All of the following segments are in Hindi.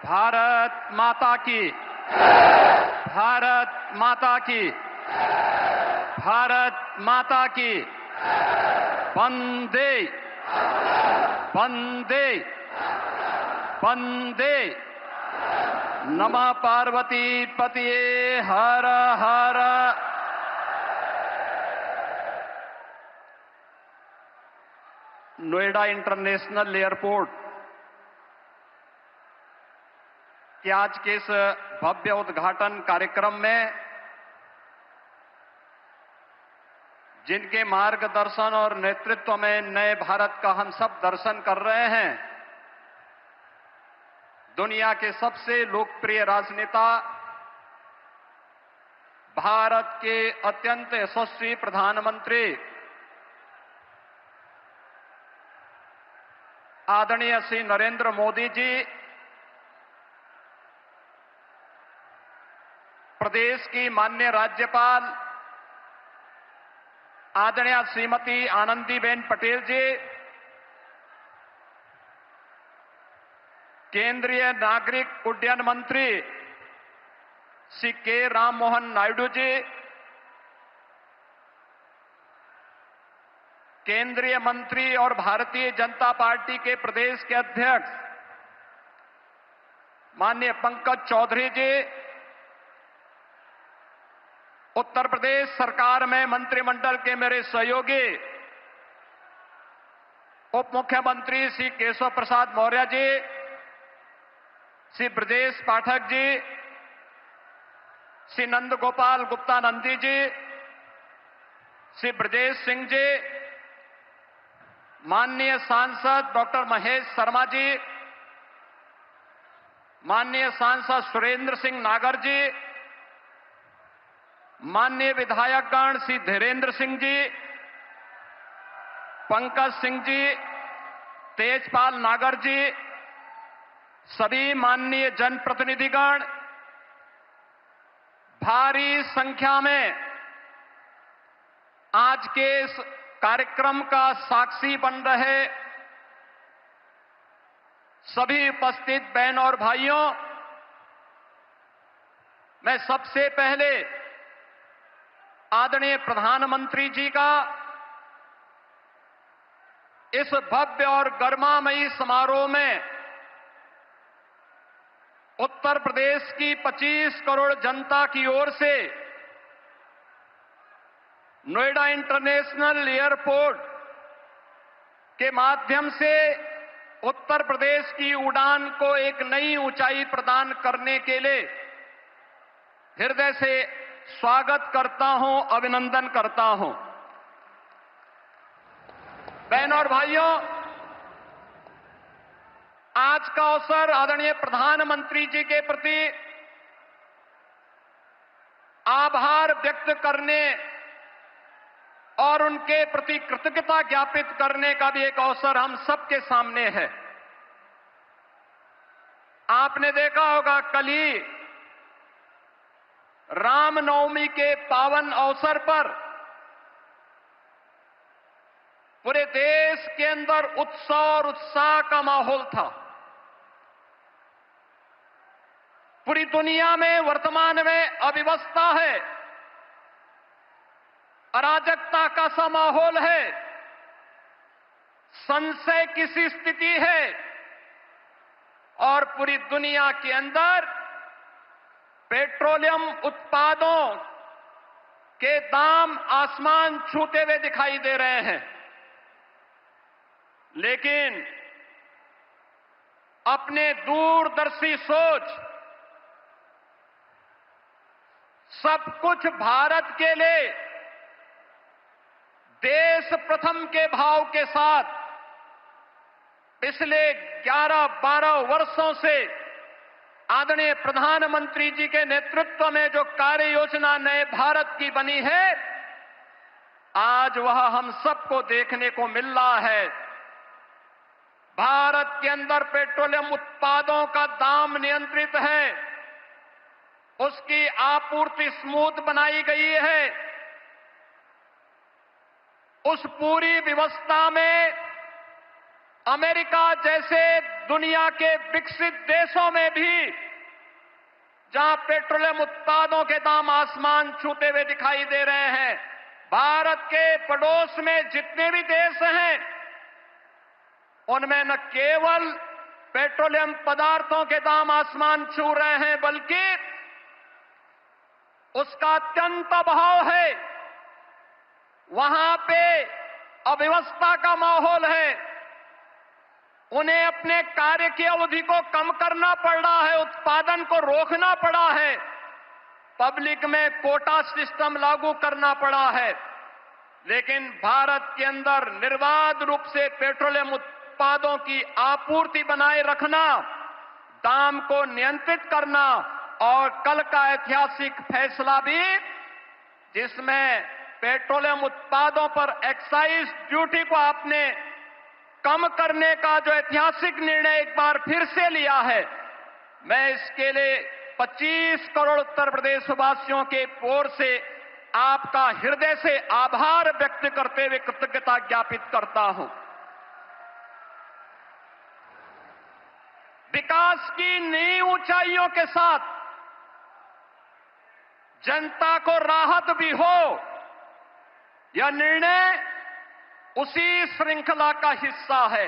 भारत माता की, भारत माता की, भारत माता की, वंदे वंदे वंदे। नमः पार्वती पतिये हर हर। नोएडा इंटरनेशनल एयरपोर्ट के आज के इस भव्य उद्घाटन कार्यक्रम में जिनके मार्गदर्शन और नेतृत्व में नए भारत का हम सब दर्शन कर रहे हैं, दुनिया के सबसे लोकप्रिय राजनेता, भारत के अत्यंत यशस्वी प्रधानमंत्री आदरणीय श्री नरेंद्र मोदी जी, प्रदेश की माननीय राज्यपाल आदरणीय श्रीमती आनंदीबेन पटेल जी, केंद्रीय नागरिक उड्डयन मंत्री श्री के राम मोहन नायडू जी, केंद्रीय मंत्री और भारतीय जनता पार्टी के प्रदेश के अध्यक्ष माननीय पंकज चौधरी जी, उत्तर प्रदेश सरकार में मंत्रिमंडल के मेरे सहयोगी उप मुख्यमंत्री श्री केशव प्रसाद मौर्य जी, श्री ब्रजेश पाठक जी, श्री नंद गोपाल गुप्ता नंदी जी, श्री ब्रजेश सिंह जी, माननीय सांसद डॉक्टर महेश शर्मा जी, माननीय सांसद सुरेंद्र सिंह नागर जी, माननीय विधायकगण श्री धीरेन्द्र सिंह जी, पंकज सिंह जी, तेजपाल नागर जी, सभी माननीय जनप्रतिनिधिगण, भारी संख्या में आज के इस कार्यक्रम का साक्षी बन रहे सभी उपस्थित बहन और भाइयों, मैं सबसे पहले आदरणीय प्रधानमंत्री जी का इस भव्य और गरिमामयी समारोह में उत्तर प्रदेश की 25 करोड़ जनता की ओर से नोएडा इंटरनेशनल एयरपोर्ट के माध्यम से उत्तर प्रदेश की उड़ान को एक नई ऊंचाई प्रदान करने के लिए हृदय से स्वागत करता हूं, अभिनंदन करता हूं। बहनों और भाइयों, आज का अवसर आदरणीय प्रधानमंत्री जी के प्रति आभार व्यक्त करने और उनके प्रति कृतज्ञता ज्ञापित करने का भी एक अवसर हम सबके सामने है। आपने देखा होगा, कल ही रामनवमी के पावन अवसर पर पूरे देश के अंदर उत्सव और उत्साह का माहौल था। पूरी दुनिया में वर्तमान में अव्यवस्था है, अराजकता का सा माहौल है, संशय की सी स्थिति है और पूरी दुनिया के अंदर पेट्रोलियम उत्पादों के दाम आसमान छूते हुए दिखाई दे रहे हैं। लेकिन अपने दूरदर्शी सोच, सब कुछ भारत के लिए देश प्रथम के भाव के साथ पिछले 11-12 वर्षों से आदरणीय प्रधानमंत्री जी के नेतृत्व में जो कार्य योजना नए भारत की बनी है, आज वह हम सबको देखने को मिल रहा है। भारत के अंदर पेट्रोलियम उत्पादों का दाम नियंत्रित है, उसकी आपूर्ति स्मूथ बनाई गई है। उस पूरी व्यवस्था में अमेरिका जैसे दुनिया के विकसित देशों में भी जहां पेट्रोलियम उत्पादों के दाम आसमान छूते हुए दिखाई दे रहे हैं, भारत के पड़ोस में जितने भी देश हैं, उनमें न केवल पेट्रोलियम पदार्थों के दाम आसमान छू रहे हैं, बल्कि उसका अत्यंत अभाव है। वहां पे अव्यवस्था का माहौल है। उन्हें अपने कार्य की अवधि को कम करना पड़ रहा है, उत्पादन को रोकना पड़ा है, पब्लिक में कोटा सिस्टम लागू करना पड़ा है। लेकिन भारत के अंदर निर्बाध रूप से पेट्रोलियम उत्पादों की आपूर्ति बनाए रखना, दाम को नियंत्रित करना और कल का ऐतिहासिक फैसला भी, जिसमें पेट्रोलियम उत्पादों पर एक्साइज ड्यूटी को आपने कम करने का जो ऐतिहासिक निर्णय एक बार फिर से लिया है, मैं इसके लिए 25 करोड़ उत्तर प्रदेश वासियों के ओर से आपका हृदय से आभार व्यक्त करते हुए कृतज्ञता ज्ञापित करता हूं। विकास की नई ऊंचाइयों के साथ जनता को राहत भी हो, यह निर्णय उसी श्रृंखला का हिस्सा है।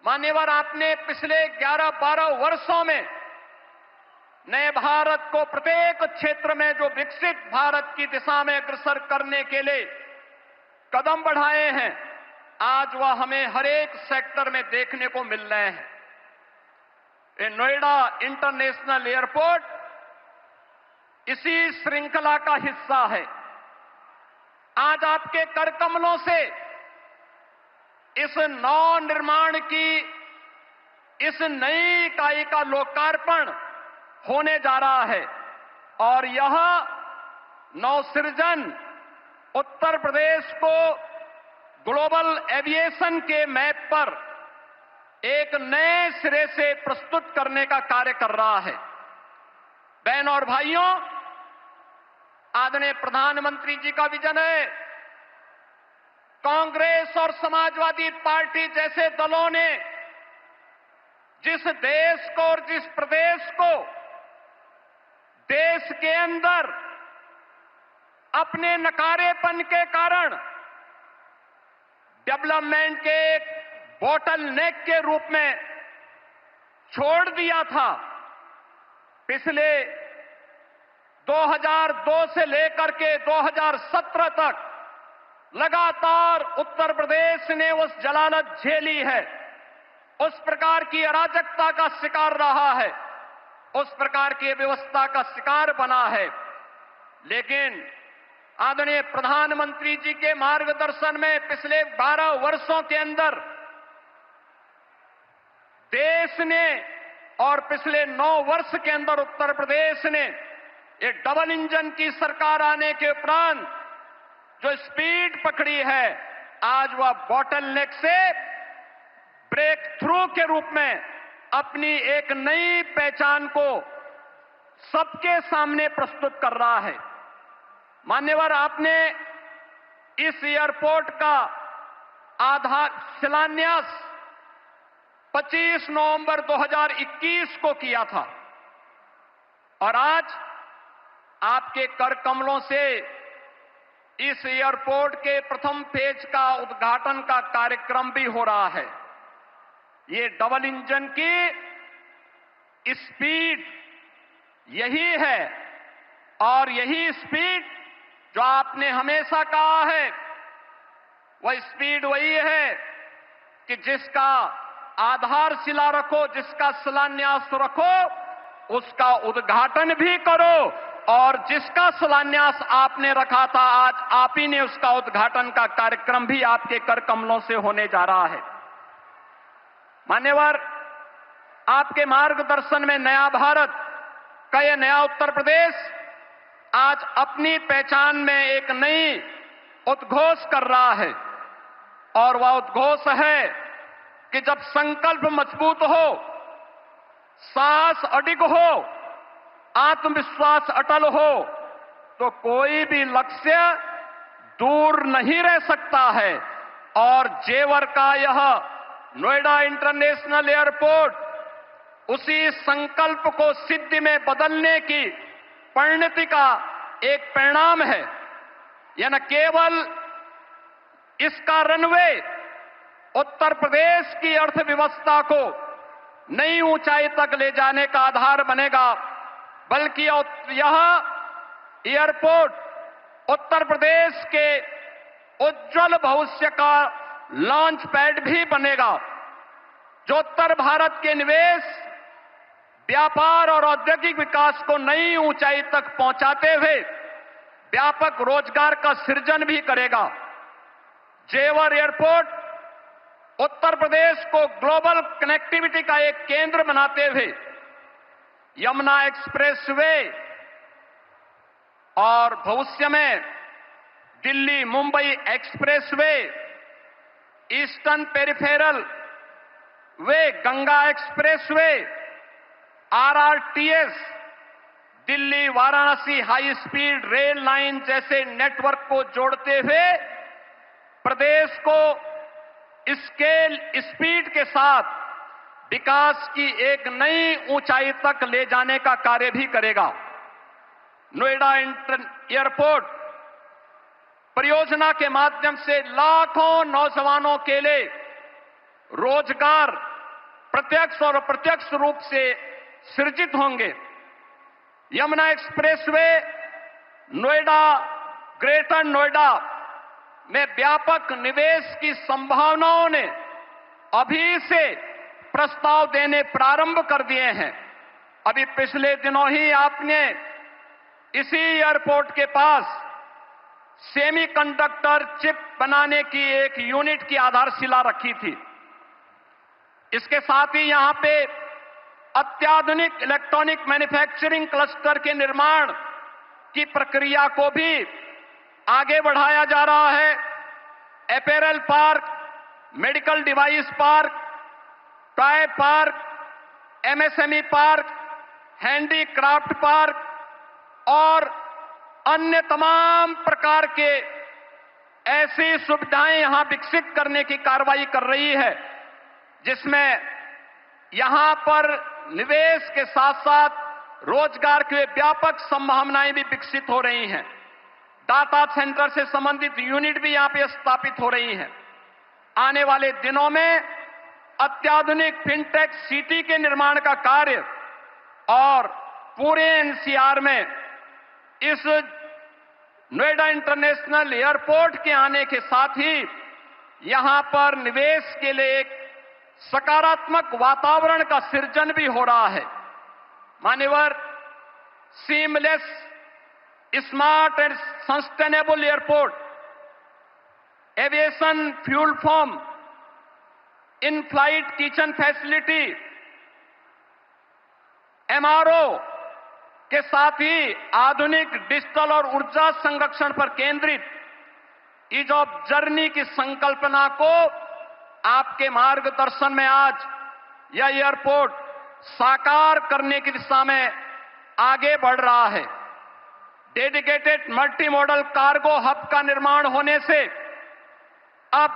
मान्यवर, आपने पिछले 11-12 वर्षों में नए भारत को प्रत्येक क्षेत्र में जो विकसित भारत की दिशा में अग्रसर करने के लिए कदम बढ़ाए हैं, आज वह हमें हर एक सेक्टर में देखने को मिल रहे हैं। ये नोएडा इंटरनेशनल एयरपोर्ट इसी श्रृंखला का हिस्सा है। आज आपके कर कमलों से इस नव निर्माण की इस नई इकाई का लोकार्पण होने जा रहा है और यह नवसृजन उत्तर प्रदेश को ग्लोबल एविएशन के मैप पर एक नए सिरे से प्रस्तुत करने का कार्य कर रहा है। बहन और भाइयों, आदरणीय प्रधानमंत्री जी का विजन है। कांग्रेस और समाजवादी पार्टी जैसे दलों ने जिस देश को और जिस प्रदेश को देश के अंदर अपने नकारेपन के कारण डेवलपमेंट के एक बॉटल नेक के रूप में छोड़ दिया था, पिछले 2002 से लेकर के 2017 तक लगातार उत्तर प्रदेश ने उस जलालत झेली है, उस प्रकार की अराजकता का शिकार रहा है, उस प्रकार की व्यवस्था का शिकार बना है। लेकिन आदरणीय प्रधानमंत्री जी के मार्गदर्शन में पिछले 12 वर्षों के अंदर देश ने और पिछले 9 वर्ष के अंदर उत्तर प्रदेश ने एक डबल इंजन की सरकार आने के उपरांत जो स्पीड पकड़ी है, आज वह बॉटल नेक से ब्रेक थ्रू के रूप में अपनी एक नई पहचान को सबके सामने प्रस्तुत कर रहा है। मान्यवर, आपने इस एयरपोर्ट का शिलान्यास 25 नवंबर 2021 को किया था और आज आपके कर कमलों से इस एयरपोर्ट के प्रथम फेज का उद्घाटन का कार्यक्रम भी हो रहा है। ये डबल इंजन की स्पीड यही है और यही स्पीड जो आपने हमेशा कहा है, वह स्पीड वही है कि जिसका आधारशिला रखो, जिसका शिलान्यास रखो, उसका उद्घाटन भी करो और जिसका शिलान्यास आपने रखा था, आज आप ही ने उसका उद्घाटन का कार्यक्रम भी आपके कर कमलों से होने जा रहा है। मान्यवर, आपके मार्गदर्शन में नया भारत का यह नया उत्तर प्रदेश आज अपनी पहचान में एक नई उद्घोष कर रहा है और वह उद्घोष है कि जब संकल्प मजबूत हो, साहस अडिग हो, आत्मविश्वास अटल हो, तो कोई भी लक्ष्य दूर नहीं रह सकता है। और जेवर का यह नोएडा इंटरनेशनल एयरपोर्ट उसी संकल्प को सिद्धि में बदलने की परिणति का एक परिणाम है। यह न केवल इसका रनवे उत्तर प्रदेश की अर्थव्यवस्था को नई ऊंचाई तक ले जाने का आधार बनेगा, बल्कि यह एयरपोर्ट उत्तर प्रदेश के उज्जवल भविष्य का लॉन्च पैड भी बनेगा, जो उत्तर भारत के निवेश, व्यापार और औद्योगिक विकास को नई ऊंचाई तक पहुंचाते हुए व्यापक रोजगार का सृजन भी करेगा। जेवर एयरपोर्ट उत्तर प्रदेश को ग्लोबल कनेक्टिविटी का एक केंद्र बनाते हुए यमुना एक्सप्रेसवे और भविष्य में Delhi Mumbai expressway, eastern peripheral way, Ganga expressway, RRTS, Delhi Varanasi high speed rail line जैसे नेटवर्क को जोड़ते हुए प्रदेश को स्केल स्पीड के साथ विकास की एक नई ऊंचाई तक ले जाने का कार्य भी करेगा। नोएडा एयरपोर्ट परियोजना के माध्यम से लाखों नौजवानों के लिए रोजगार प्रत्यक्ष और अप्रत्यक्ष रूप से सृजित होंगे। यमुना एक्सप्रेसवे नोएडा, ग्रेटर नोएडा में व्यापक निवेश की संभावनाओं ने अभी से प्रस्ताव देने प्रारंभ कर दिए हैं। अभी पिछले दिनों ही आपने इसी एयरपोर्ट के पास सेमीकंडक्टर चिप बनाने की एक यूनिट की आधारशिला रखी थी। इसके साथ ही यहां पे अत्याधुनिक इलेक्ट्रॉनिक मैन्युफैक्चरिंग क्लस्टर के निर्माण की प्रक्रिया को भी आगे बढ़ाया जा रहा है। Apparel park, medical device park, toy park, MSME park, handicraft park और अन्य तमाम प्रकार के ऐसी सुविधाएं यहां विकसित करने की कार्रवाई कर रही है, जिसमें यहां पर निवेश के साथ साथ रोजगार के व्यापक संभावनाएं भी विकसित हो रही हैं। डाटा सेंटर से संबंधित यूनिट भी यहां पे स्थापित हो रही हैं। आने वाले दिनों में अत्याधुनिक फिनटेक सिटी के निर्माण का कार्य और पूरे एनसीआर में इस नोएडा इंटरनेशनल एयरपोर्ट के आने के साथ ही यहां पर निवेश के लिए एक सकारात्मक वातावरण का सृजन भी हो रहा है। मान्यवर, seamless, smart and sustainable airport, aviation fuel form, in flight kitchen facility, MRO के साथ ही आधुनिक डिजिटल और ऊर्जा संरक्षण पर केंद्रित ईज ऑफ जर्नी की संकल्पना को आपके मार्गदर्शन में आज यह एयरपोर्ट साकार करने की दिशा में आगे बढ़ रहा है। Dedicated multi modal cargo hub का निर्माण होने से अब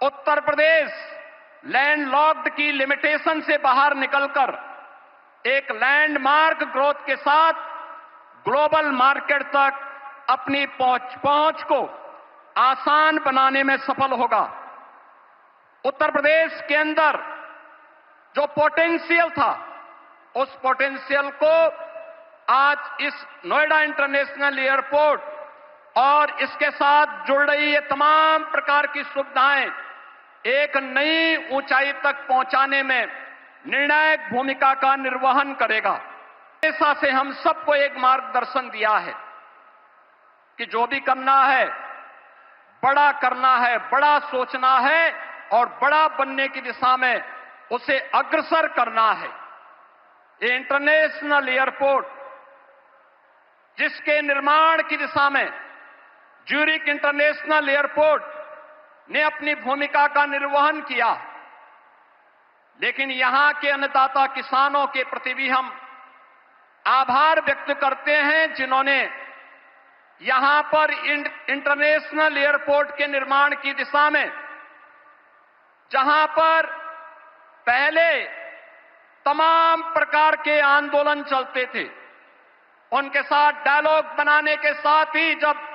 उत्तर प्रदेश लैंडलॉक्ड की लिमिटेशन से बाहर निकलकर एक लैंडमार्क ग्रोथ के साथ ग्लोबल मार्केट तक अपनी पहुंच को आसान बनाने में सफल होगा। उत्तर प्रदेश के अंदर जो पोटेंशियल था, उस पोटेंशियल को आज इस नोएडा इंटरनेशनल एयरपोर्ट और इसके साथ जुड़ रही ये तमाम प्रकार की सुविधाएं एक नई ऊंचाई तक पहुंचाने में निर्णायक भूमिका का निर्वहन करेगा। ऐसा से हम सबको एक मार्गदर्शन दिया है कि जो भी करना है, बड़ा करना है, बड़ा सोचना है और बड़ा बनने की दिशा में उसे अग्रसर करना है। ये इंटरनेशनल एयरपोर्ट जिसके निर्माण की दिशा में ज्यूरिक इंटरनेशनल एयरपोर्ट ने अपनी भूमिका का निर्वहन किया, लेकिन यहां के अन्नदाता किसानों के प्रति भी हम आभार व्यक्त करते हैं, जिन्होंने यहां पर इंटरनेशनल एयरपोर्ट के निर्माण की दिशा में जहां पर पहले तमाम प्रकार के आंदोलन चलते थे, उनके साथ डायलॉग बनाने के साथ ही जब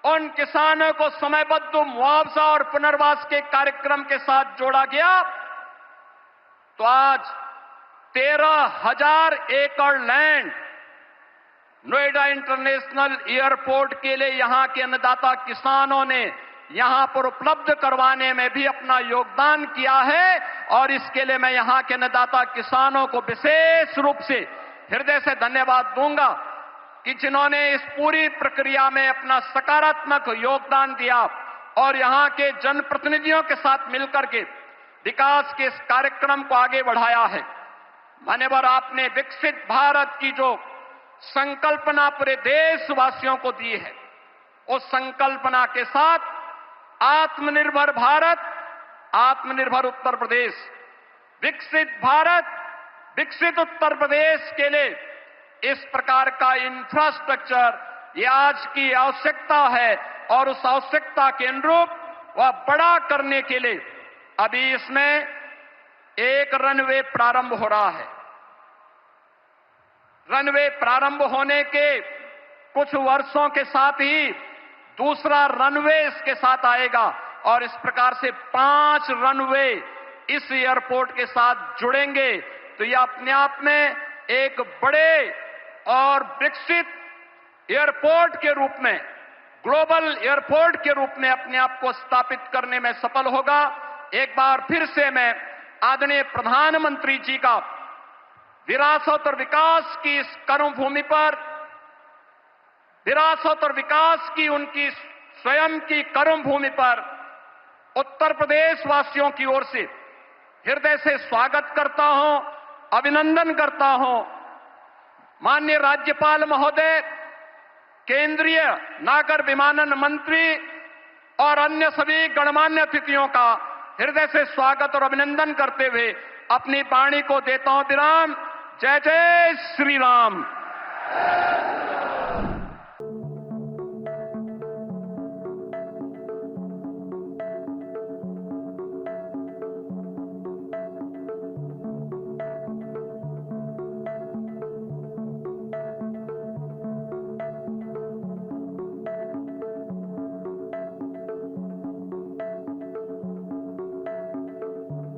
उन किसानों को समयबद्ध मुआवजा और पुनर्वास के कार्यक्रम के साथ जोड़ा गया, तो आज 13,000 एकड़ लैंड नोएडा इंटरनेशनल एयरपोर्ट के लिए यहां के अन्नदाता किसानों ने यहां पर उपलब्ध करवाने में भी अपना योगदान किया है। और इसके लिए मैं यहां के अन्नदाता किसानों को विशेष रूप से हृदय से धन्यवाद दूंगा कि जिन्होंने इस पूरी प्रक्रिया में अपना सकारात्मक योगदान दिया और यहां के जनप्रतिनिधियों के साथ मिलकर के विकास के इस कार्यक्रम को आगे बढ़ाया है। मान्यवर, आपने विकसित भारत की जो संकल्पना पूरे देशवासियों को दी है, उस संकल्पना के साथ आत्मनिर्भर भारत, आत्मनिर्भर उत्तर प्रदेश, विकसित भारत, विकसित उत्तर प्रदेश के लिए इस प्रकार का इंफ्रास्ट्रक्चर ये आज की आवश्यकता है। और उस आवश्यकता के अनुरूप वह बड़ा करने के लिए अभी इसमें एक रनवे प्रारंभ हो रहा है। रनवे प्रारंभ होने के कुछ वर्षों के साथ ही दूसरा रनवे इसके साथ आएगा और इस प्रकार से 5 रनवे इस एयरपोर्ट के साथ जुड़ेंगे। तो यह अपने आप में एक बड़े और विकसित एयरपोर्ट के रूप में, ग्लोबल एयरपोर्ट के रूप में अपने आप को स्थापित करने में सफल होगा। एक बार फिर से मैं आदरणीय प्रधानमंत्री जी का विरासत और विकास की इस कर्मभूमि पर, विरासत और विकास की उनकी स्वयं की कर्मभूमि पर उत्तर प्रदेश वासियों की ओर से हृदय से स्वागत करता हूं, अभिनंदन करता हूं। माननीय राज्यपाल महोदय, केंद्रीय नागर विमानन मंत्री और अन्य सभी गणमान्य अतिथियों का हृदय से स्वागत और अभिनंदन करते हुए अपनी वाणी को देता हूं विराम। जय जय श्री राम।